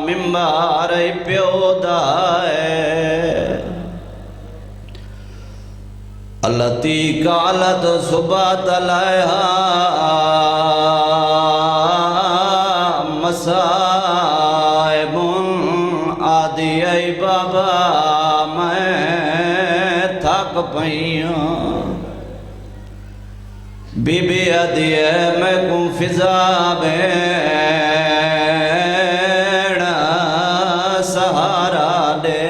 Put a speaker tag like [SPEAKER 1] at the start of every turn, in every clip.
[SPEAKER 1] ممبار پیو دا ہے التی قالت صبات علیہا مسائب آدھی ای بابا میں تھک پئیوں بی بی آدھی ہے میں کوں فضا بیڑ سہارا دے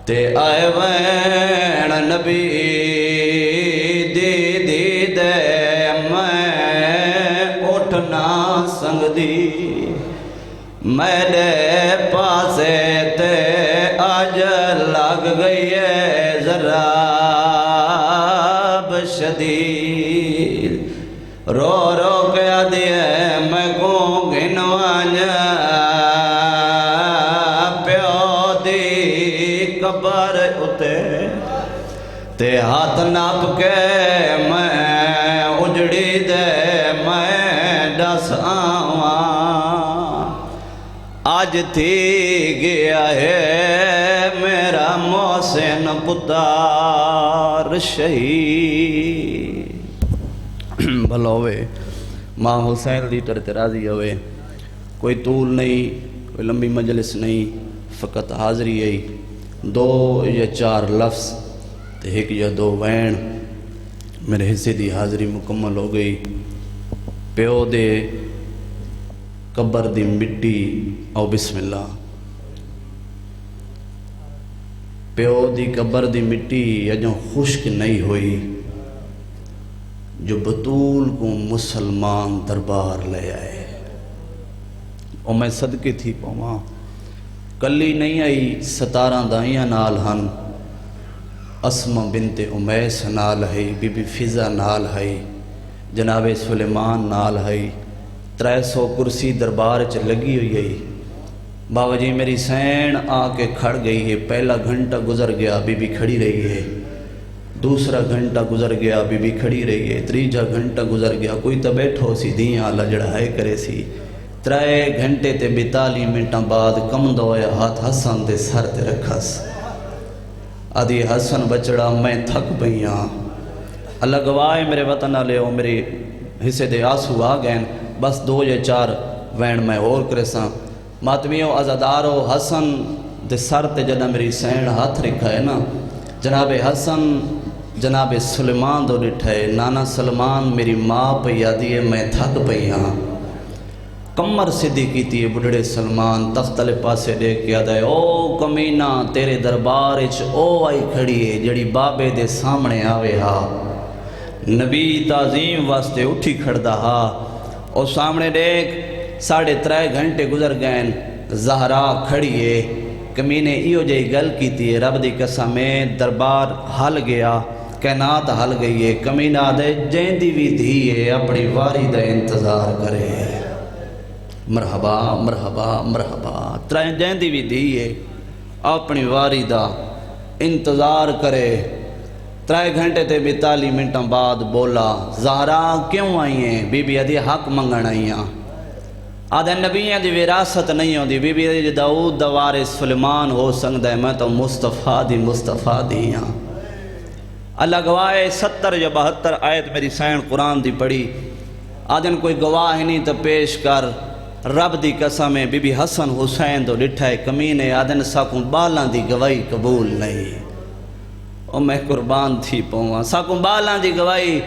[SPEAKER 1] تے آئے وین نبی دی دے میں اٹھنا سنگ دی میرے پاسے تے آج لگ گئی ہے ذرا شدید رو رو کے آدھی ہے میں کو گھنوانیا پیو دی قبر اتے تے ہاتھ ناپ کے میں اجڑی دے میں ڈس آواں آج تھی گیا ہے میرا محسن پتار شہید بھلا ہوئے ماں حسین دی طرح راضی ہوئے کوئی طول نہیں کوئی لمبی مجلس نہیں فقط حاضری ہے دو یا چار لفظ تے ایک یا دو وین میرے حصے دی حاضری مکمل ہو گئی پیو دے قبر دی مٹی او بسم اللہ پیو دی قبر دی مٹی اجوں خشک نہیں ہوئی جو بطول کو مسلمان دربار لے آئے او میں صدقے تھی پاواں کلی نہیں آئی 17 دائیاں نال ہن اسما بنت امیس نال ہے بی بی فضا نال ہے جناب سلیمان نال ہے 300 کرسی دربار چ لگی ہوئی ہے بابا جی میری سین آ کے کھڑ گئی ہے پہلا گھنٹہ گزر گیا بی بی کھڑی رہی ہے دوسرا گھنٹہ گزر گیا بی بی کھڑی رہی ہے تیجا گھنٹہ گزر گیا کوئی تو بیٹھو سی دیاں لجڑائے کرے سی 3 گھنٹے تے 42 منٹاں بعد کم دویا ہاتھ حسن دے سر تے رکھس آدھی حسن بچڑا میں تھک پئیاں اللہ گواہ میرے وطن والے ہو میرے حصے دے آنسو آ گئے بس 2 یا 4 وین میں اور کرے ساں ماتمیوں عزادارو حسن دے سر تے جنہ میری سین ہاتھ رکھا ہے نا جناب حسن جناب سلیمان دو ڈٹھے نانا سلمان میری ماں پہ یادی ہے میں تھک پئی ہاں کمر سدھی کیتی ہے بڑھڑے سلمان تختلے پاسے دیکھ کے آدھا ہے او کمینہ تیرے دربار اچ او آئی کھڑی ہے جڑی بابے دے سامنے آوے ہا نبی تعظیم واسطے اٹھی کھڑدا ہا او سامنے دیکھ 3.5 گھنٹے گزر گئے زہرا کھڑی ہے کمینے ایو جائی گل کیتی ہے رب دی قسم میں دربار ہل گیا کائنات ہل گئی ہے کمینہ دے جیندی بھی دھی ہے اپنی واری دا انتظار کرے مرحبا مرحبا مرحبا جیندی بھی دھی ہے اپنی واری دا انتظار کرے 3 گھنٹے تے 42 منٹاں بعد بولا زہرا کیوں آئی ہیں بی بی ادھی حق منگن آئی ہیں آدھے نبیوں دی وراثت نہیں ہوندی بی بی دی داؤد دا وارث سلیمان ہو سکدا ہے میں تو مصطفیٰ دی ہاں اللہ گواہ 70 یا 72 آیت میری سین قرآن دی پڑھی آدھن کوئی گواہ نہیں تو پیش کر رب دی قسم ہے بی بی حسن حسین دو ڈٹھا ہے کمینے آدھن ساکوں بالاں دی گواہی قبول نہیں او میں قربان تھی پہواں ساکوں بالاں دی گواہی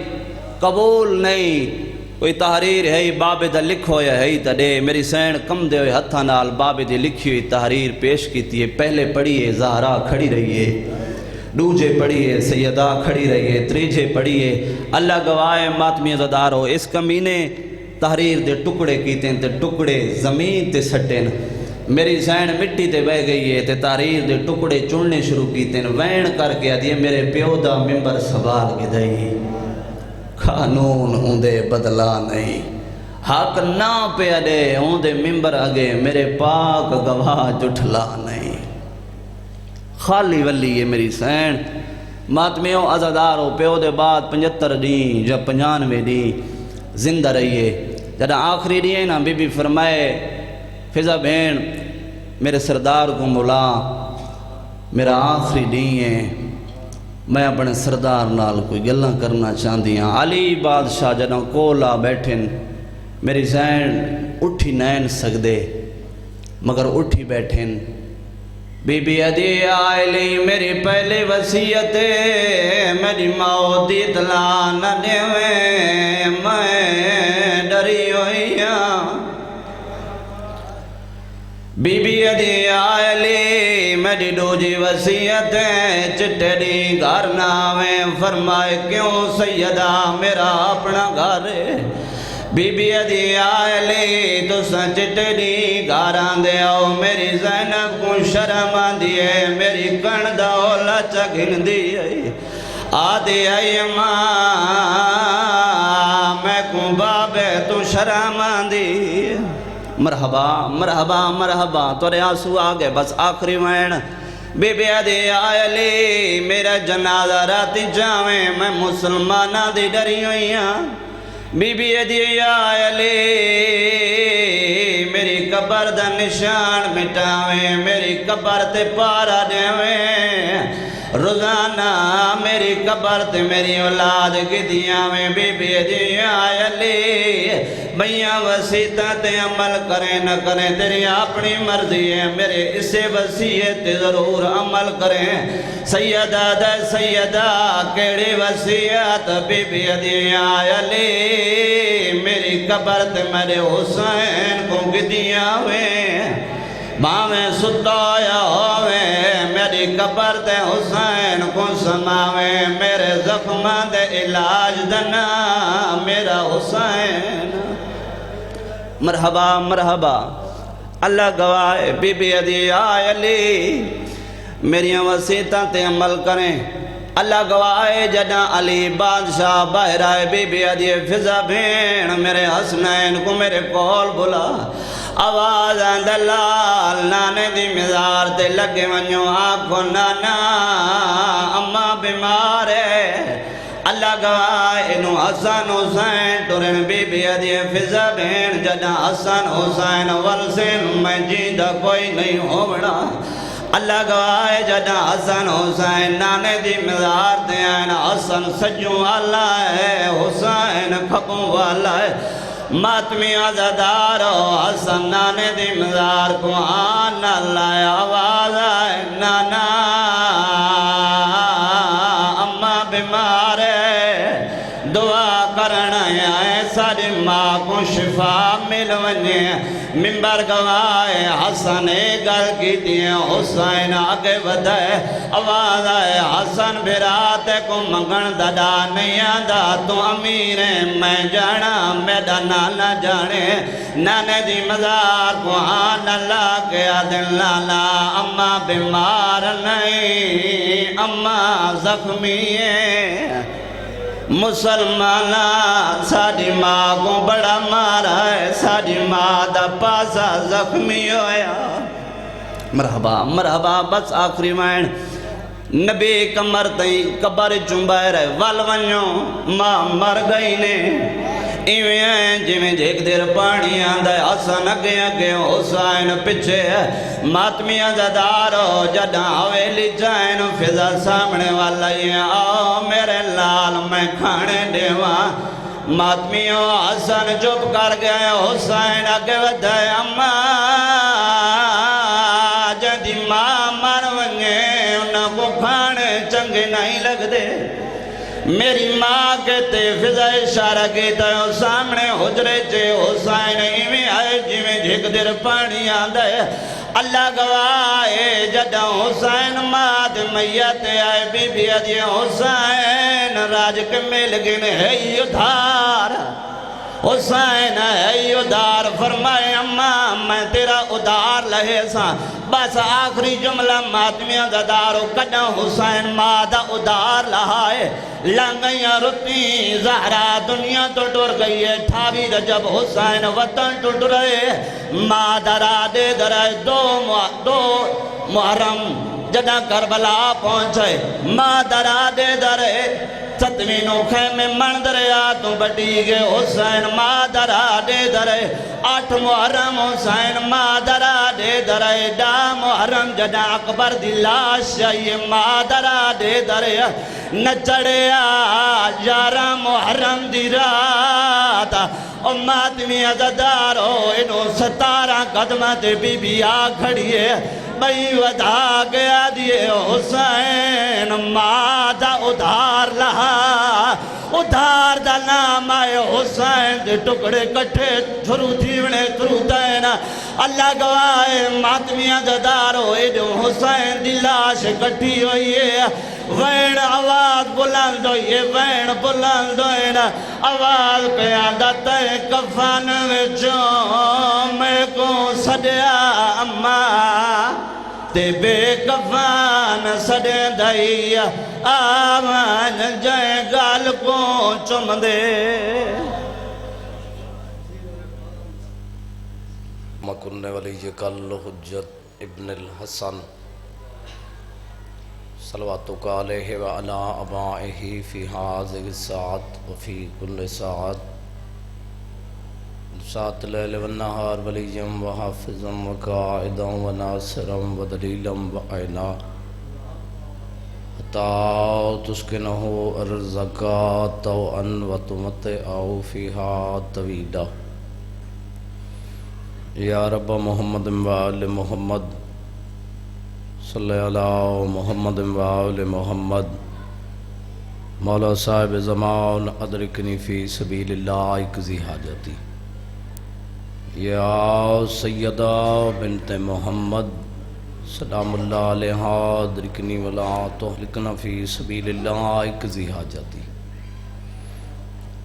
[SPEAKER 1] قبول نہیں کوئی تحریر ہے بابے دا لکھو یا ہے تا دے میری سین کم دے ہوئے ہتھا نال بابے دی لکھی ہوئی تحریر پیش کیتی ہے پہلے پڑھی ہے زہرا کھڑی رہی ہے دوجے پڑھی ہے سیدہ کھڑی رہی ہے تریجے پڑھی ہے اللہ گواہ ماتمی زدارو اس کمینے تحریر دے ٹکڑے کیتے ہیں تے ٹکڑے زمین تے سٹیں میری سین مٹی تے بہ گئی ہے تے تحریر دے ٹکڑے چڑنے شروع کیتے ہیں وین کر کے آدھی میرے پیو دا ممبر سوال کے دئی قانون ہوندے بدلا نہیں حق نہ پہ دے ہوندے ممبر اگے میرے پاک گواہ جٹھلا نہیں خالی ولی ہے میری سین ماتمیوں عزادارو پیو دے بعد 75 دیں یا 95 دیں زندہ رہیے. جدہ آخری ڈیئے نا بی بی فرمائے فضا بین میرے سردار کو ملا میرا آخری ڈیئے میں اپنے سردار نال کوئی گلاں کرنا چاہتی ہاں. علی بادشاہ جدہ کولا بیٹھن میری زین اٹھی نین سکدے مگر اٹھی بیٹھن. بی بی ادی آئلی میری پہلی وصیت میری موت دی اطلاع نہ دیویں میں ڈری ہوئی ہاں. بی بی ادی آئلی میری دوجی وصیت چٹے دی گھر نہ آویں. فرمائے کیوں سیدہ میرا اپنا گھر. بی بی ادی آئلی تو چٹے دی گھر آندے آؤ. میری زینب کو شرم آندی ہے میری کن دولا چگن دی ہے. آدھی آئی ماں میں کو بابے تو شرم آندی. مرحبا مرحبا مرحبا تورے آنسو آگے بس آخری وین. بی بی ادی آئلی میرا جنازہ راتی جاویں میں مسلمانہ دی ڈری ہوئی ہاں. بی بی ادی آئلی میری قبر دا نشان مٹاویں میری قبر تے پارا دیویں. روزانہ میری قبر تے میری اولاد کی دیاویں. بی بی ادی آئلی میاں وصیتاں تے عمل کریں نہ کریں تیری اپنی مرضی ہے. میرے اسے وصیت ضرور عمل کریں. سیدہ دا سیدہ کیڑی وصیت. بی بی ادی آئلی میری قبر تے میرے حسین کو گدیاں ہوئیں باویں ستایا ہوئیں. میری قبر تے حسین کو سماویں. میرے زخماں دے علاج دنا میرا حسین. مرحبا مرحبا اللہ گواہ. بی بی ادی آئلی میری وصیتاں تے عمل کریں. اللہ گواہ جدہ علی بادشاہ باہر آئے. بی بی ادی فضا بین میرے حسنین کو میرے کول بلا. آواز دلال نانے دی مزار تے لگے ونیو آنکھو نانا اماں بیمار ہے. اللہ گواہ انہوں حسن حسین ٹورن. بی بی ادی فضا بین جدہ حسن حسین ورسن میں جیدہ کوئی نہیں ہو بڑا. اللہ گواہ جدہ حسن حسین نانے دی مزار تے آئین. حسن سجوں والا ہے حسین کھپوں والا ہے. ماتمی عزدارو حسن نانے دی مزار کو آنا لائے. آواز آئے نانا اماں بیمار ہے دعا کرنا ہے ساری ماں کو شفا مل ونجے. ممبر گواہ حسن گل کی دیئے حسین آگے بدھائے. آواز آئے حسن برات کو منگن دادا نہیں آدھا تو امیر میں جانا میڈا نانا جانے. نانے دی مزار کو آنا لاغے دل لالا اماں بیمار نہیں اماں زخمی ہے. مسلمانہ ساڑی ماں کو بڑا مارا ہے. ساڑی ماں دا پاسا زخمی ہویا. مرحبا مرحبا بس آخری وین. نبی کمر تئیں قبر چنبائے رہے وال ونیوں ماں مر گئی نے. ایویں ہیں جویں جھیک دیر پانی آندہ ہے. حسن اگے اگے حسین پچھے ہے. ماتمی عزدارو جدہ حویلی جائن فضا سامنے والا یہ آؤ میرے لال میں کھانے دیواں. ماتمیوں حسن چپ کر گئے. حسین اگے ودھائے اماں جدی ماں مر ونگے انہاں کو کھانے چنگے نہیں لگ دے. میری ماں کہتے فضا اشارہ کیتا ہے سامنے حجرے چے حسین ایویں آئے جویں جھک دیر پانی آندہ ہے. اللہ گواہ جدہ حسین مات میت آئے. بی بی ادی حسین راج کے مل گن ہے ادھار. حسین ہے ادھار. فرمائے اماں میں تیرا ادھار لہے ساں. بس آخری جملہ ماتمی عزدارو کدہ حسین مادہ ادھار لہائے. لنگیاں رتی زہرہ دنیا تو ڈر گئی ہے. ٹھاوی رجب حسین وطن تو ڈرے. مادہ را دے درائے دو محرم جدہ کربلا پہنچے. مادہ را دے درائے ستویں نو خیمے من دریا تو بڑی گے حسین مادرہ دے درے 8 محرم حسین مادرہ دے درے ڈا محرم جدا اکبر دی لاش یہ مادرہ دے درے نچڑیا 11 محرم دی رات ماتمی عزدارو انہوں 17 قدمت بی بی آ کھڑیے بھئی ودا گیا دیئے حسین مادہ ادھار لہا ادھار دا نام آئے حسین دے ٹکڑے کٹھے چھرو تھیونے چھرو دینا اللہ گوائے ماتمی عزدارو انہوں حسین دی لاش کٹھی ہوئی ہے وین آواز بلند ہوئی وین بلند ہوئی آواز قیادت کفن وچوں میں کو سڑیا اماں تے بے کفن سڑے دائی آمان جائے گال کو چم دے
[SPEAKER 2] مکننے ولی کل حجت ابن الحسن صلواتک علیہ وعلا ابائہ فی حاضر الساعت وفی کل ساعت سات لیل والنہار ولیم وحافظم وقائدم وناصرم ودلیلم وعینا حتی تسکنہ ارزقا توعن وتمتعو فیہا طویلہ یا رب محمد وآل محمد صلی اللہ محمد وآل محمد مولا صاحب زمان ادرکنی فی سبیل اللہ اکزی حاجتی یا سیدہ بنت محمد سلام اللہ علیہ ادرکنی ولا تحلکنا فی سبیل اللہ اکزی حاجتی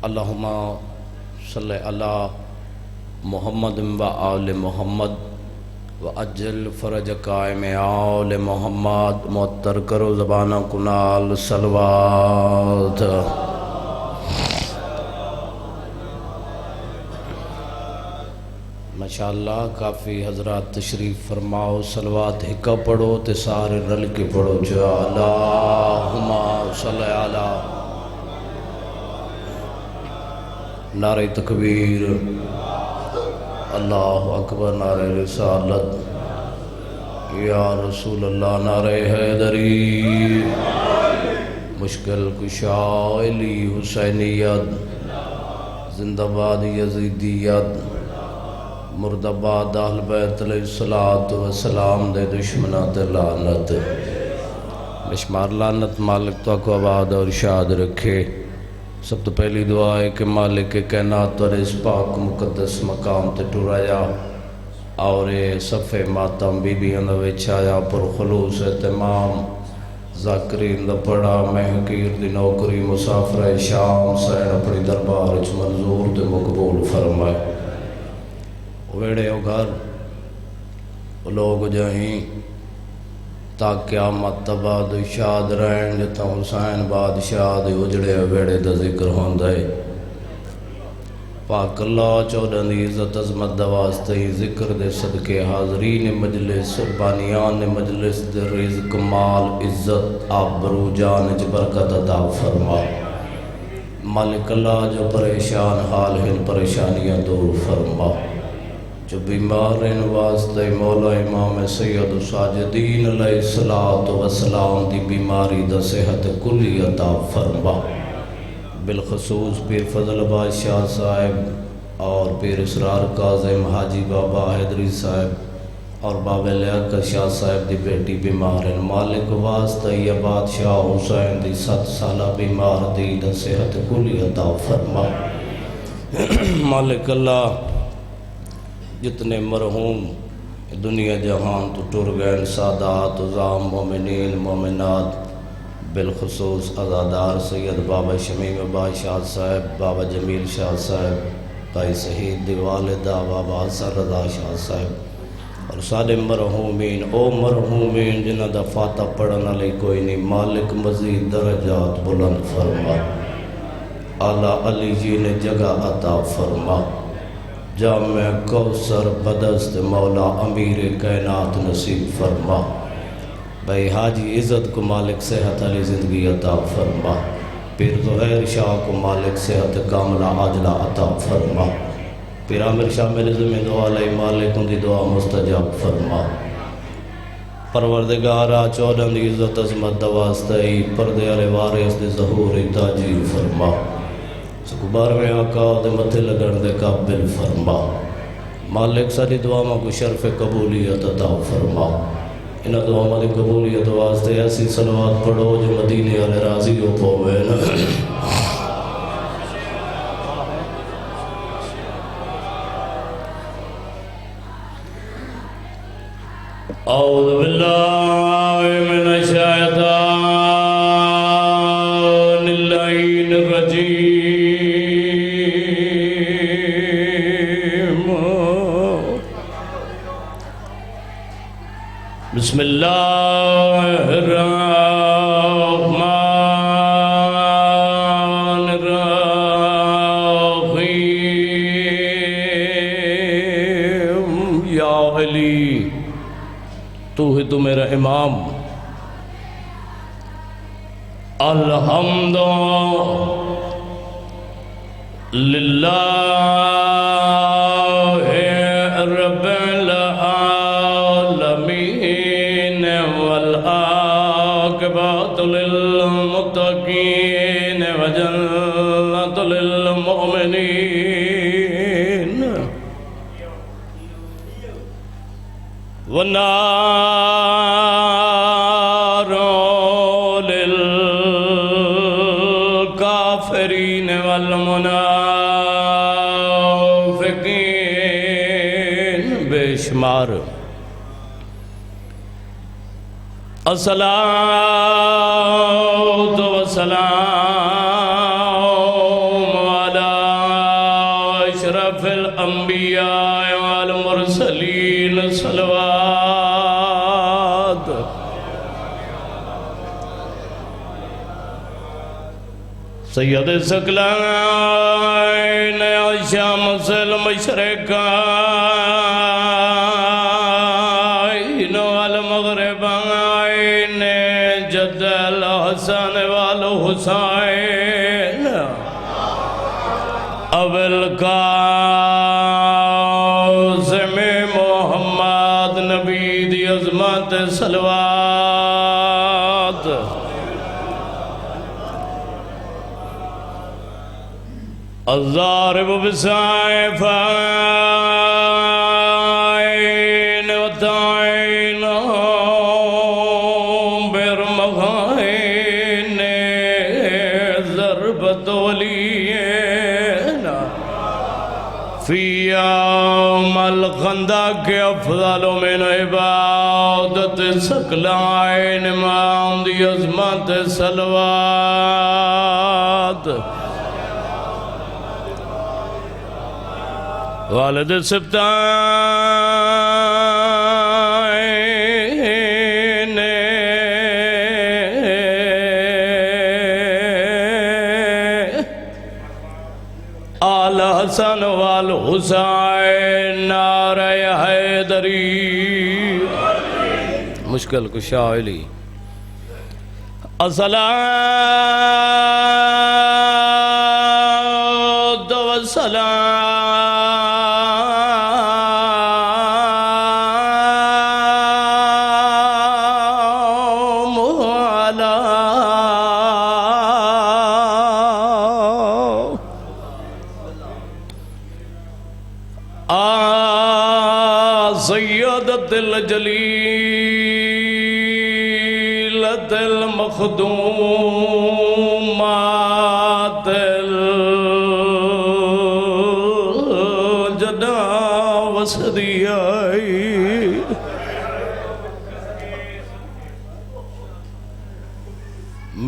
[SPEAKER 2] اللہم صلی اللہ محمد وآل محمد وَأَجِّلْ فَرَجَ قَائِمِ آلِ محمد معطر کرو زبانہ کنال صلوات ماشاءاللہ کافی حضرات تشریف فرماؤ صلوات ہکا پڑھو تے سارے رل کے پڑھو جو اللہم صلی علی نعرہ تکبیر اللہ اکبر نعرہ رسالت یا رسول اللہ نعرہ حیدری مشکل کشا علی حسینیت زندہ باد یزیدیت مردباد اہل بیت علیہ السلام دے دشمنات لعنت بشمار لعنت مالک تو کو آباد اور شاد رکھے سب تو پہلی دعا ہے کہ مالک کائنات اور اس پاک مقدس مقام تے ٹرایا اور صفحے ماتم بی بی اندوے چھایا پر خلوص اہتمام ذاکرین دا پڑا محقیر دی نوکری مسافر شام سین اپنی دربار اچ منظور تے مقبول فرمائے ویڑے ہو گھر لوگ جائیں تاکہ قیامت تباد شاد رہن جتا حسین بادشاہ دے اجڑے ویڑے دا ذکر ہوندے پاک اللہ چودہ دی عزت عظمت دواستے ذکر دے صدقے حاضرین مجلس بانیان مجلس دے رزق مال عزت آبرو جان برکت عطا فرما مالک اللہ جو پریشان حال ہیں پریشانیاں دور فرما جو بیمار ان واسطے مولا امام سید ساجدین علیہ السلام دی بیماری دا صحت کلی عطا فرما بالخصوص پیر فضل بادشاہ صاحب اور پیر اسرار کاظم حاجی بابا حیدری صاحب اور بابا لیاقت شاہ صاحب دی بیٹی بیمار ان مالک واسطے یا بادشاہ حسین دی 7 سالہ بیمار دی دا صحت کلی عطا فرما مالک اللہ جتنے مرحوم دنیا جہان تو ٹر گئے سادات عظام مومنین مومنات بالخصوص عزادار سید بابا شمیم بادشاہ صاحب بابا جمیل شاہ صاحب بھائی شہید دی والدہ بابا حسن رضا شاہ صاحب اور سارے مرحومین او مرحومین جنہ دا فاتح پڑھنا لئی کوئی نہیں مالک مزید درجات بلند فرما اعلیٰ علی جی نے جگہ عطا فرما جامع کوثر بدست مولا امیر کائنات نصیب فرما بھائی حاجی عزت کو مالک صحت علی زندگی عطا فرما پیر ظہیر شاہ کو مالک صحت کاملہ عاجلہ عطا فرما، پیر عامر شاہ میرے ذمہ دعا لئی مالک ان دی دعا مستجاب فرما۔ پروردگارہ چودھن دی عزت عظمت دوازدہی پردے والے وارث دے ظہور تاجیل فرما، سکبار میں آقا دے متھے لگن دے قابل فرما۔ مالک ساری دعا کو شرف قبولیت عطا فرما۔ ان دعا دی قبولیت واسطے ایسی صلوات پڑھو جو مدینے والے راضی ہو پوے نا۔ اعوذ باللہ من الشیطان اللعین الرجیم، بسم اللہ الرحمن الرحیم۔ یا علی تو ہی تو میرا امام، الحمد للہ رب العالمین والعاقبۃ للمتقین وجنۃ للمؤمنین وَنَارٌ لِلْكَافِرِينَ وَالْمُنَافِقِينَ بے شمار۔ الصلاۃ والسلام علی اشرف الانبیاء والمرسلین، صلوات سید ثقلین شمس المشرقین والمغربین، جد الحسن والحسین، ابو القاسم محمد نبی دی عظمت، صلوات الضارب بسائفین وطائن برمغائن، ضربت ولین فی یوم الخندق افضل من عبادت ثقلین، امام دی عظمت، صلوات والد سبتائن آل حسن والحسین، نعرہ حیدری مشکل کشا علی۔ الصلاۃ والسلام علی سیدت الجلیلت المخدومات الجدا وسدیائی،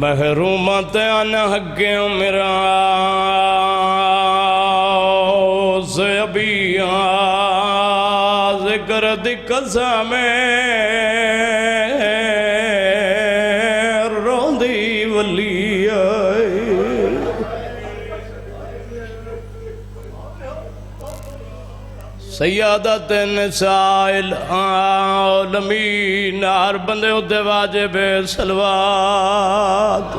[SPEAKER 2] محرومت عن حق میرا سے ابھی ذکر دی قسم روندی ولی آئی، سیادت نساء العالمین، ہر بندے ہوتے واجب صلوات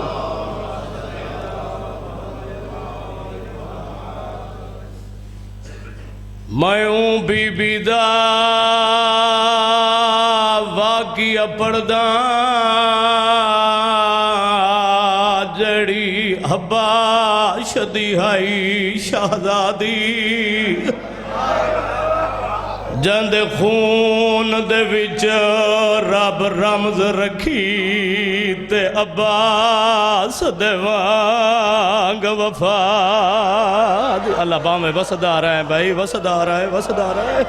[SPEAKER 2] میں بی بی دا واقعہ پڑھدا جڑی حباش دی ہائی شہزادی جند خون دے وچ رب رمز رکھی تے عباس دے وانگ وفا اللہ باہمیں وسدار ہیں بھائی وسدار ہیں وسدار ہیں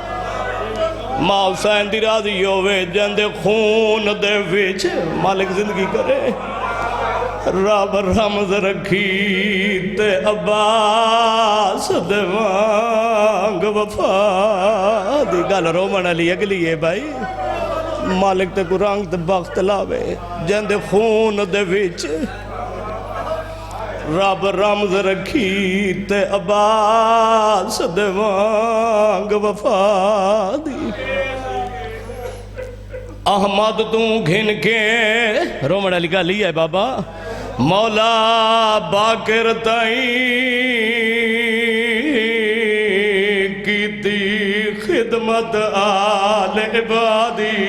[SPEAKER 2] ماں حسین دی راضی ہوئے جند خون دے وچ مالک زندگی کرے رب رمز رکھی تے عباس دے وانگ وفا دی گل رومن علی اگلی ہے بھائی مالک تے کو رنگ تے بخت لاوے جند خون دے وچ رب رمز رکھی تے عباس دے وانگ وفا دی احمد تو گھن کے رومن علی گلی ہے بابا مولا باقر تائیں کیتی خدمت آل عبادی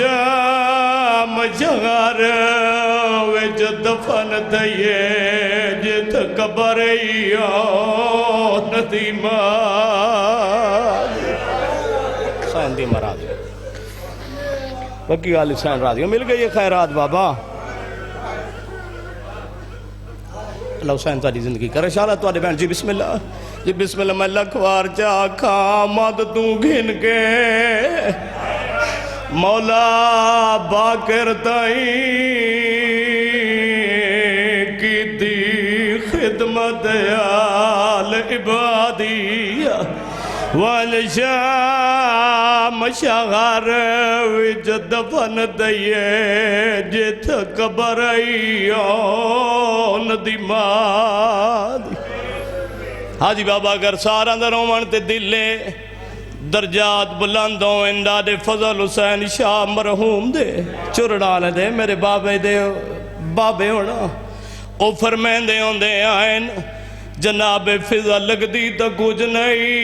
[SPEAKER 2] والشام شغر وچ دفن تیے جت قبریوں ندیمان حسین دی مراد وکی آل حسین راضی مل گئی خیرات بابا اللہ حسین تاری زندگی کرے شاء اللہ تاری بہن جی بسم اللہ میں لکھوار چاکھا مد تو گھن کے مولا باقر تائیں کیتی خدمت آل عبادی والشام شغر وچ دفن دئیے جت قبریوں ندیمان حاجی بابا اگر سارا در رومن تے دلے درجات بلندوں اندہ دے فضل حسین شاہ مرحوم دے چرڑانے دے میرے بابے ہونا او فرمین دے ہوندے آئین جناب فضل لگ دی تا کچھ نہیں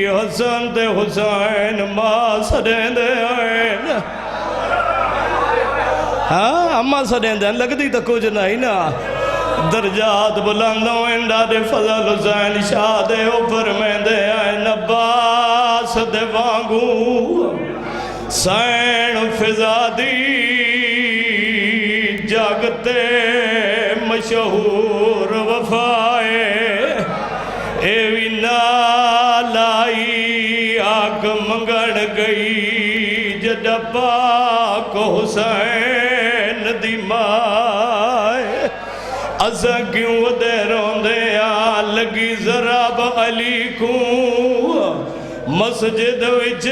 [SPEAKER 2] حسن دے حسین ماں سڑیں دے آئین ہاں ماں سڑیں دے لگ دی تا کچھ نہیں نا درجات بلندوں اندہ دے فضل حسین شاہ دے اوپر میں دے آئین عباس دے وانگو سین فضا دی جاگتے مشہور وفائے ایوی نالائی آگ منگڑ گئی جڈا پاک حسین دی مائے ازا کیوں دے روندے آ لگی ذراب علی کو مسجد وچ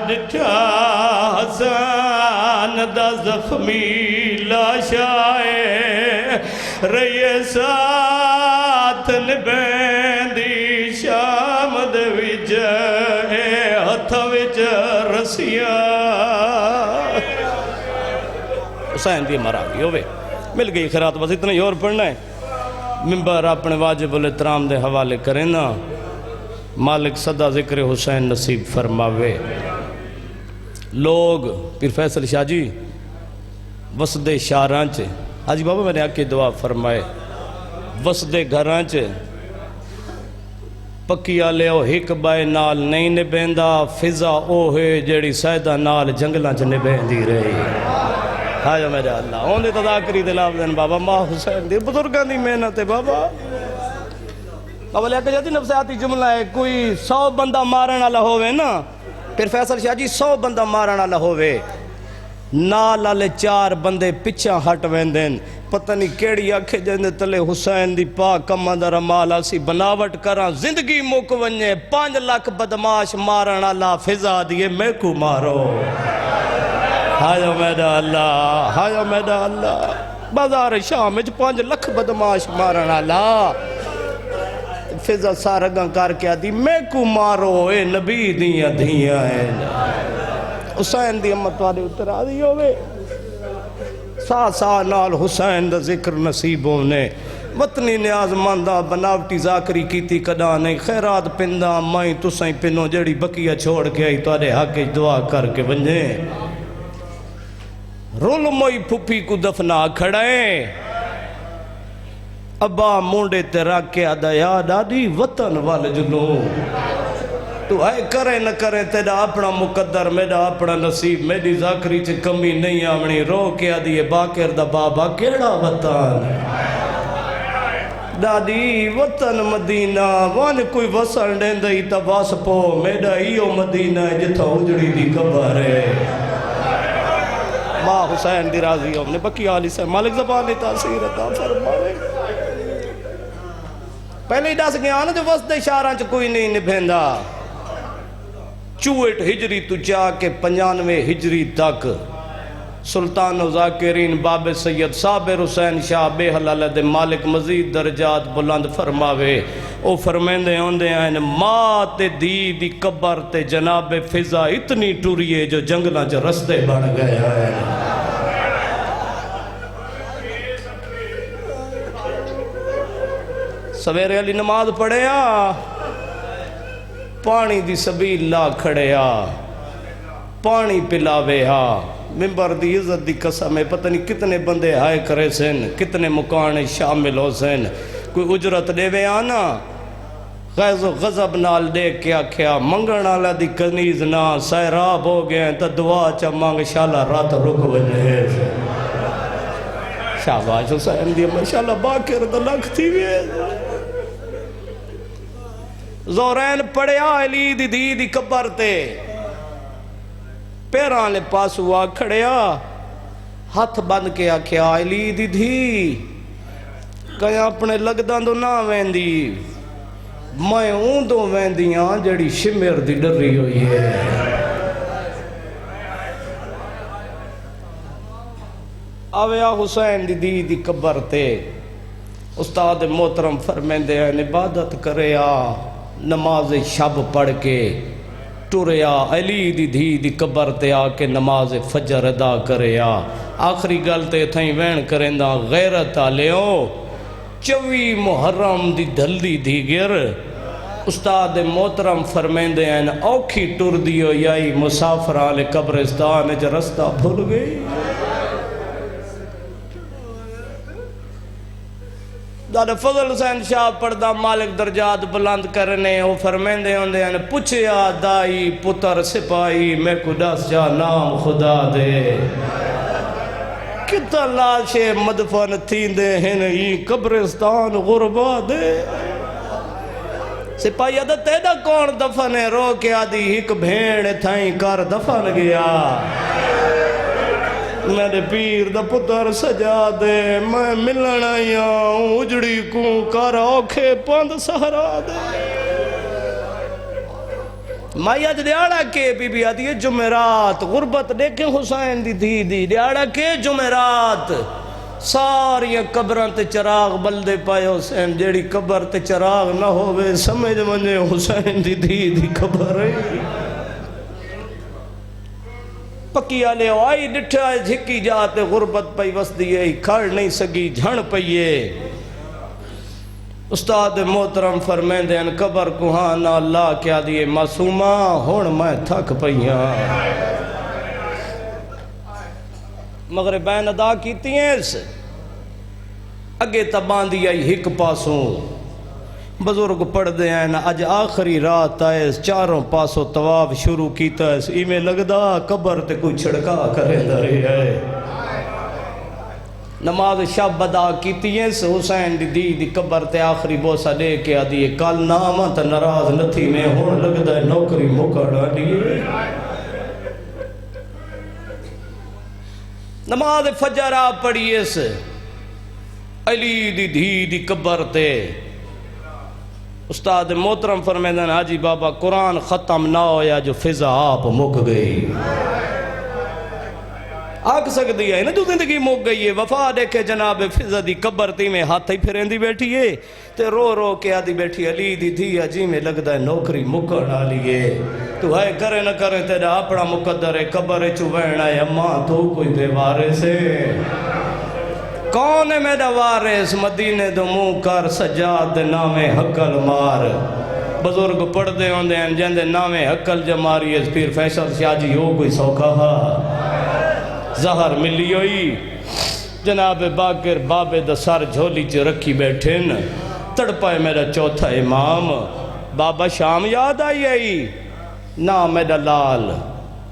[SPEAKER 2] ڈٹھا حسان دا زخمی لاشائے رہیے ساتھ نبیندی شام دے وچ ہتھ وچ رسیاں حسین دی مرادی ہوئے مل گئی خیرات بس اتنا ہی اور پڑھنا ہے ممبر اپنے واجب الاحترام دے حوالے کریں نا مالک صدا ذکر حسین نصیب فرماوے لوگ پیر فیصل شاہ جی وسدے شارانچ حاجی بابا میں نے آکے دعا فرمائے وسدے گھرانچ پکی آلے او ہک بائے نال نہیں نبیندہ فضا اوہے جیڑی سیدہ نال جنگلانچ نبیندی رہی ہاں میرے اللہ ہوندے تذاکری دلاف دین بابا ماں حسین دی بزرگان دی محنت ہے بابا اب لے کے جاتی نفسیاتی جملہ ہے کوئی 100 بندہ مارن والا ہوئے نا پھر فیصل شاہ جی 100 بندہ مارن والا ہوئے نال والے 4 بندے پچھا ہٹ ویندن پتہ نہیں کیڑی آکھے جندے تلے حسین دی پاک کمہ دا رمال اسی بناوٹ کراں زندگی موک ونجے 5 لاکھ بدماش مارن والا فضا دیے میں کو مارو ہائے میرا اللہ ہائے میرا اللہ بازار شام وچ 5 لاکھ بدماش مارن والا فضا سارگاں کر کے آدھی میں کو مارو اے نبی دیاں دھیاں ہیں حسین دی امت والے اترا دی ہوئے سا نال حسین دا ذکر نصیبوں نے وطنی نیاز ماندہ بناوٹی ذاکری کیتی کدا نہیں خیرات پندہ مائیں تسائیں پنو جڑی بکیہ چھوڑ کے آئی توڑے حق دعا کر کے ونجے رول موئی پھپی کو دفنا کھڑائیں ابا مونڈے تے رکھ کے آدھا یاد آدھی وطن والے جنو تو آئے کرے نہ کرے تیرا اپنا مقدر میرا اپنا نصیب میری ذاکری چھ کمی نہیں آمنی رو کے آدھی باکر دا بابا کیڑا وطن دادی وطن مدینہ وان کوئی وسن دیں دئی تا واس پو میرا ایو مدینہ جتھا اجڑی دی قبر ہے ماں حسین دی راضی ہم نے بکی آلی سے مالک زبان تاثیر عطا فرمائے پہلے ہی ڈاس گیا نا جو وسط اشارہ چ کوئی نہیں نبھیندا 64 ہجری تو جا کے 95 ہجری تک سلطان و ذاکرین باب سید صابر حسین شاہ بے حلالہ دے مالک مزید درجات بلند فرماوے او فرمیندے ہوندے ہیں ماں تے دی قبر تے جناب فضا اتنی ٹوریے جو جنگلہ جو رستے بڑھ گئے ہیں سویرے علی نماز پڑھے پانی دی سبیل لا کھڑے پانی پلاوے ممبر دی عزت دی قسم ہے پتہ نہیں کتنے بندے آئے کرے سن کتنے مکانے شامل ہو سن کوئی اجرت دے وے آنا غیظ و غضب نال دے کیا کیا منگن آلہ دی کنیز نہ سیراب ہو گئے تا دعا چا مانگ شالا رات رک وجہ شاباش حسین دی ماشاءاللہ باکر دلک تھی وے زورین پڑیا علی دی قبر تے پیران لے پاس ہوا کھڑیا ہاتھ بند کے آکھیا علی دی کہیں اپنے لگدان دو نہ ویندی میں اون دو ویندیاں جڑی شمیر دی ڈری ہوئی ہے آویا حسین دی قبر تے استاد محترم فرمیندے ہیں عبادت کریا نماز شب پڑھ کے ٹوریا علی دی قبر تے آ کے نماز فجر ادا کریا آخری گلتے تھیں وین کرندہ غیرت آلیوں 24 محرم دی دھلی دی گر استاد محترم فرمیندے ہیں اوکھی ٹور دیو یائی مسافران لے قبرستان جو رستہ بھول گئی دادا فضل حسین شاہ پردہ مالک درجات بلند کرنے وہ فرمیندے ہوندے ہیں پوچھیا دائی پتر سپاہی میں کو دس جا نام خدا دے کتا لاشے مدفن تھیندے ہیں یہ قبرستان غربا دے سپاہی آدھا تیدہ کون دفن ہے رو کے آدھی ایک بھیڑ تھائیں کر دفن گیا میرے پیر دا پتر سجا دے میں ملن آیا اجڑی کو کر اوکھے پند سہرا دے مائی آج دیاڑا کے بی بی آدھی ہے جمعرات غربت دیکھیں حسین دی دیاڑا کے جمعرات ساری قبران تے چراغ بلدے پائے حسین جیڑی قبر تے چراغ نہ ہوئے سمجھ منجے حسین دی قبر ہے پکی آلے آئی ڈٹھا ہے جھکی جاتے غربت پئی وسدی ہے کھڑ نہیں سگی جھن پئیے استاد محترم فرمیندے ہیں قبر کو ہاں نہ اللہ کیا دیئے معصومہ ہون میں تھک پئیاں مغربین ادا کیتی ہیں اس اگے تبان دی آئی ہک پاسوں بزرگ پڑھ دے ہیں آج آخری رات آئے چاروں پاسوں طواف شروع کیتا ہے ای میں لگدا قبر تے کوئی چھڑکا کرے داری ہے نماز شب ادا کیتی ہیں حسین دی قبر تے آخری بوسہ دے کے آدھی کل ناما تا نراز نتھی میں ہون لگدا ہے نوکری مکڑا دیئے نماز فجر آ پڑی اس علی دی قبر تے استاد محترم فرمیدن حاجی بابا قرآن ختم نہ ہویا جو فضا آپ مک گئی آگ سکتی ہے نا جو زندگی مک گئی ہے وفا دیکھے جناب فضا دی قبر تی میں ہاتھ ہی پھرین دی بیٹھی ہے تے رو رو کے آدھی بیٹھی علی دی تھی عجی میں لگتا ہے نوکری مکڑ آلیے تو ہے کرے نہ کرے تیرا اپنا مقدر ہے قبر چوین ہے اماں تو کوئی بے وارے سے کون ہے میرا وارث مدینے دو منہ کر سجاد نام حقل مار بزرگ پڑھ دے ہوندے ہیں جن دے نام حقل جماری اس پیر فیصل شاہ جی ہو کوئی سوکھا زہر ملی ہوئی جناب باقر بابے دا سر جھولی چ رکھی بیٹھے ن تڑپائے میرا چوتھا امام بابا شام یاد آئی نا میرا لال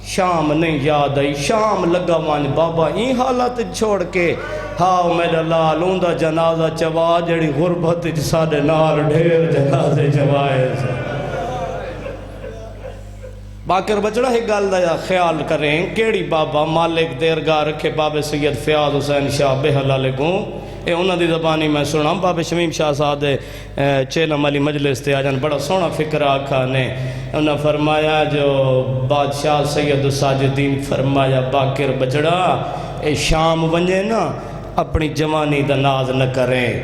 [SPEAKER 2] شام نہیں یاد آئی شام لگا مان بابا این حالت چھوڑ کے ہاں میرا لال اوندا جنازہ چوا جڑی غربت ساڑے نار ڈھیر جنازے چوائے باقر بچڑا ہی گال دا خیال کریں کیڑی بابا مالک دیرگاہ رکھے بابے سید فیاض حسین شاہ بے حلالے گوں اے انہاں دی زبانی میں سنا بابے شمیم شاہ صاحب چیلم علی مجلس تے آجان بڑا سونا فکر آکھا نے انہاں فرمایا جو بادشاہ سید ساجدین فرمایا باقر بچڑا اے شام ونجے نا اپنی جوانی دا ناز نہ کریں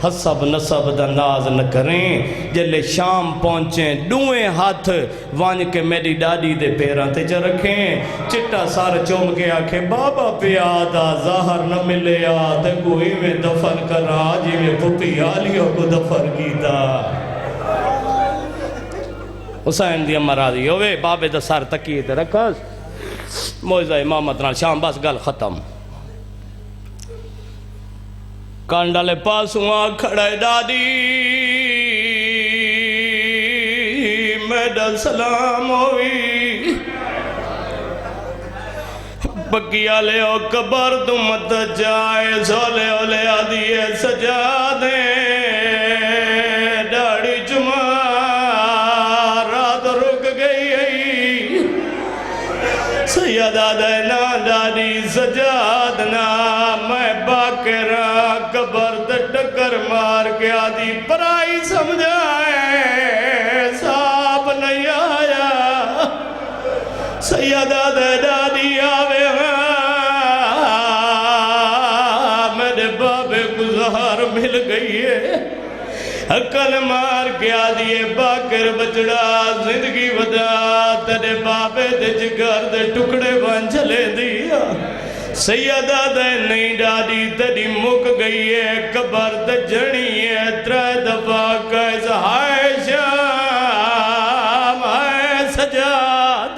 [SPEAKER 2] حسب نصب دا ناز نہ کریں جلے شام پہنچیں ڈوئیں ہاتھ وانج کے میری ڈاڈی دے پیران تے جا رکھیں چٹا سار چوم کے آکھیں بابا پیادا ظاہر نہ ملے آتے کوئی میں دفن کرا جی میں پپی آلیوں کو دفن کیتا حسین دی امہ راضی ہوئے بابے دا سار تکیے تے رکھا موعظہ امامت نال شام بس گل ختم کانڈالے پاسوں آ کھڑے ڈاڈی میڈا سلام ہوئی بکیا لے او قبر تو مت جائے سولے اولے آدھیے سجا دیں ڈاڑی جمعہ رات رک گئی سیدہ دینا ڈاڑی سجادنا میں باقرہ قبر تے ٹکر مار کے آدھی پرائی سمجھائے صاحب نہیں آیا سیدہ دے ڈاڑی آوے میرے بابے کو زہر مل گئی ہے عقل مار کے آدھیے باقر بچڑا زندگی ودا تیرے بابے دے جگر دے ٹکڑے بن چلے دیا سیدہ دے نہیں ڈاڑی تیری مک گئی ہے قبر دے جڑی ہے ترائے دفعہ کیسا ہائے شام ہائے سجاد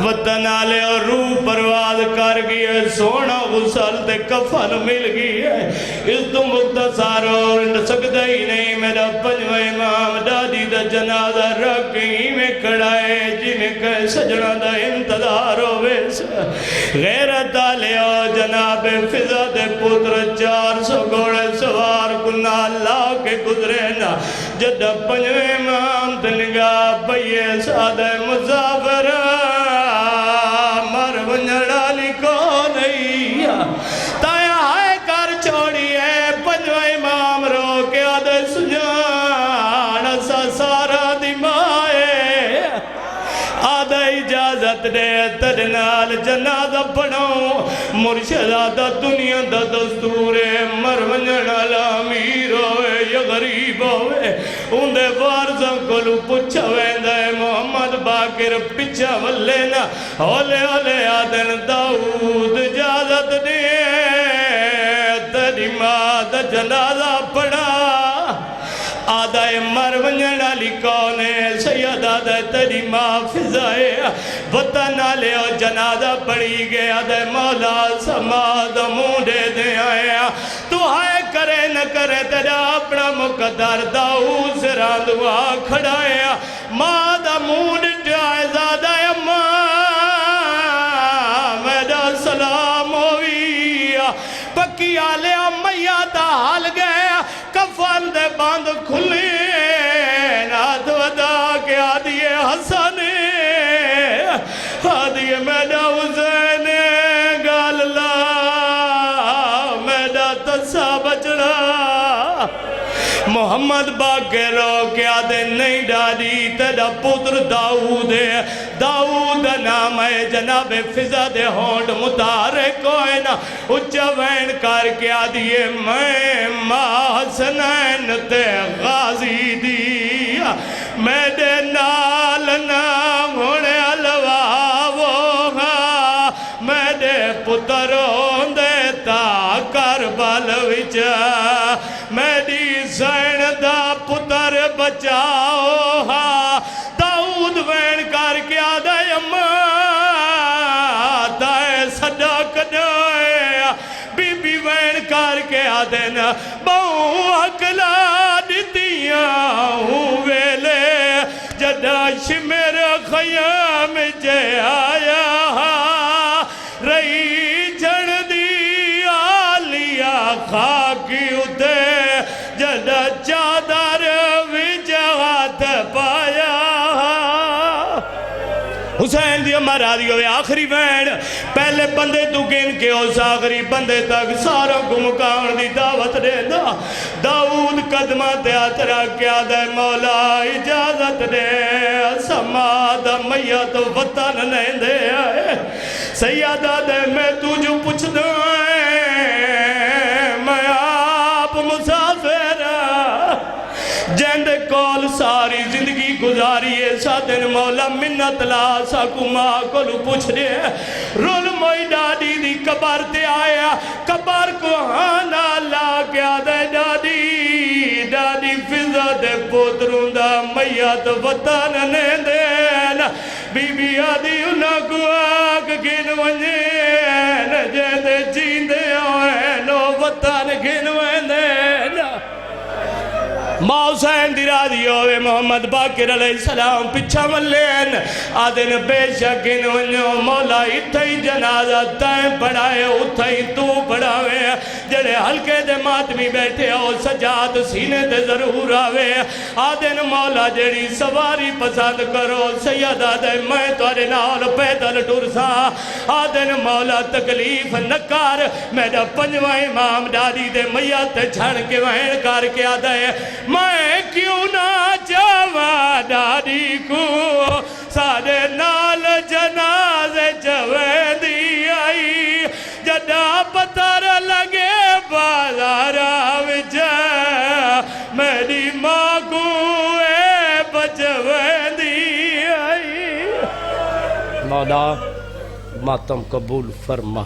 [SPEAKER 2] وطن آلے اور روح پرواز کر گئی ہے سونا غسل تے کفن مل گئی ہے اس تو مختصر اور سکتا ہی نہیں میرا پنجوہ امام ڈاڑی دا جنازہ رکھی میں کڑائے جنہیں کہ سجنہ دا انتظار ہوئے غیرت آلے اور جناب فضا دے پتر 400 گھوڑے سوار کنا اللہ کے گزرے نا جدہ پنجوہ امام تے نگاہ پئیے سادہ مسافر مر ونجڑالی کو نہیں تایا ہائے کر چھوڑی ہے پنجوہ امام رو کے آدھے سجان سا سارا دمائے آدھے اجازت دے ترنال جنازہ پڑھوں مرشدہ دا دنیا دا دستور مر ونجڑالا امیر ہوئے یا غریب ہوئے اندے وارزاں کلو پچھا ویندہ محمد باقر پچھا ولینا ہولے ہولے آدن داؤد اجازت دیئے تیری ماں دا جنازہ پڑھا آدھا مر ونجڑا لکھونے سیدہ دے تیری ماں فضائے وطن آلے اور جنازہ پڑھی گیا دے مولا سماد مونڈے دے آیا تو ہائے کرے نہ کرے تیرا اپنا مقدر داؤد سے راندوا کھڑایا ماں دا مونڈ جائے زادہ ماں میرا سلام ہوئی پکی آلے امیہ دا حال گیا کفن دے باندھ کھلی نات ودا کے آدھیے حسن آدھیے میڈا حسین گال اللہ میڈا تسا بچڑا محمد باقر رو کے آدھے نہیں ڈاڑی تیرا پتر داؤد ہے داؤد نام ہے جناب فضا دے ہونڈ متارک ہوئے نا اچھا وین کر کے آدھیے میں ماں حسنین تے غازی دیا میرے نال نام ہونے علوہ وہ میرے پتروں دے تا کر پتر بچاؤ ہاں داؤد وین کر کے آدھے اماں دائے صدق دائے بی بی وین کر کے آدھے نا بہو اکلا دیتیاں ہوں ویلے جداش میرے خیام جے آیا رہی جھڑ دی آلیا خاکی اتے جدہ چادر وجہات پایا حسین دی ہمارا دی ہوئے آخری وین پہلے بندے تو گن کے اس آخری بندے تک سارا کو مکان دی دعوت دے دا داؤد قدمہ تیاترہ کیا دے مولا اجازت دے سماد میت وطن نہیں دے آئے سیادہ دے میں تجھو پوچھ دائیں میں آپ مسافر جند کول ساری زندگی گزاری ہے سادن مولا منت لا ساکو ماں کولو پوچھ رہے رول موئی ڈاڈی دی کبار تے آیا کبار کو آنا لا گیا دے ڈاڈی فضا دے پوتروں دا میت وطن نے دینا بی بی آدھی انہا کو آگ گن ونجین جیدے جیندے ہوئے نو وطن گن ونجین ماں حسین دی راضی ہوئے محمد باقر علیہ السلام پچھا ملین آدھن بے شکن ونیو مولا اتھائی جنازہ تائیں پڑھائے اتھائی تو پڑھاوے جڑے ہلکے دے ماتمی بیٹھے ہو سجاد سینے دے ضرور آوے آدھن مولا جڑی سواری پسند کرو سیدہ دے میں توارے نال پیدل ٹرسا آدھن مولا تکلیف نکار میرا پنجوہ امام ڈاڈی دے میت چھڑ کے وہن کار کے آدھے میں کیوں نہ جاوا ڈاڈی کو سارے نال جنازے جوے دی آئی جدا پتر لگے بازار آوجہ میری ماں کو اے بجوے دی آئی مولا ماتم قبول فرما